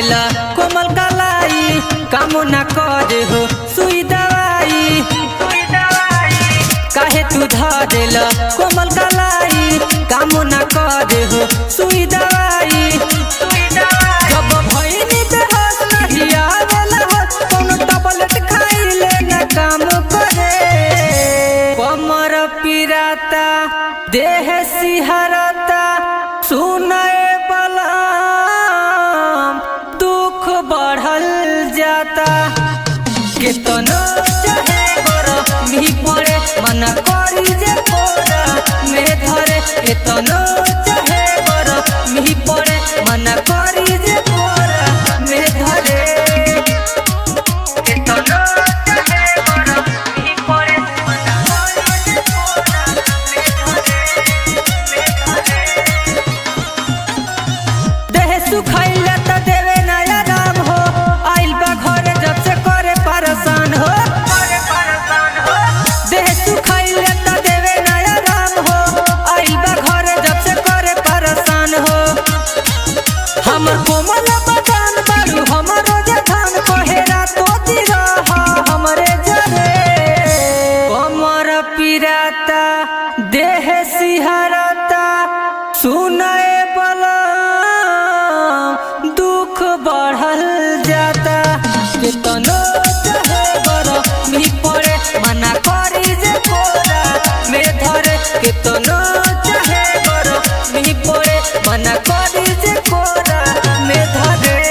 धरेला कोमल कलाई काम न करे हो सुई दवाई काहे तू धरेला कोमल कलाई काम न करे हो सुई दवाई जब भइनी बेहोश नहीं आवेला हो कोनो टैबलेट खाइले न काम करे कमर पिराता देह सिहरता सुनाए बलम दुख बढ़ल जाता केतनो चाहे गरमी पड़े मना करी जे कोरा में धरे केतनो चाहे गरमी पड़े मना करी जे कोरा में धरे केतनो चाहे गरमी पड़े मना करी जे कोरा देह सुखाइला त देवे नया राम हो आइल बा घरे जब से करे परेशान हो देह सुखाइला त देवे नया राम हो आइल बा घरे जब से करे परेशान हो हमर कोमल बदन बारू हमरो जखान कोहेरा तो दिरा हमरे जरे कमर पिराता देह सिहरता सुनाए दुख बढ़ल जाता केतनो चाहे गरमी पड़े मना करी जे कोरा में धरे केतनो चाहे गरमी पड़े मना करी जे कोरा में धरे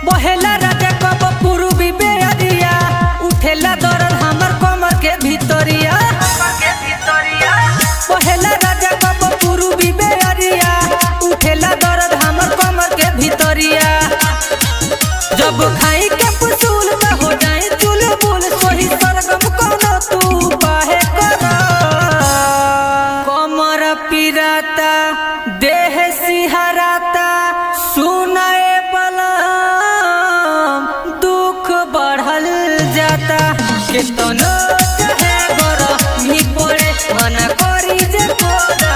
बहेला राजा कब पूर्वी बेअरिया उठेला दर्द हमर कमर के भीतरिया बहेला राजा कब पूर्वी बेअरिया उठेला दर्द हमर कमर के भीतरिया जब खाई के पुसूल में हो जाए चुलबुल सोही सरगम कोनो तू बाहे कर कमर पिराता देह सिहराता सुनाए दुख बढ़ल जाता केतनो चाहे गरमी पड़े मना करी जे कोरा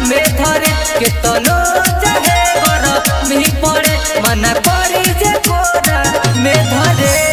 में धरे केतनो चाहे गरमी पड़े मना करी जे कोरा में धरे।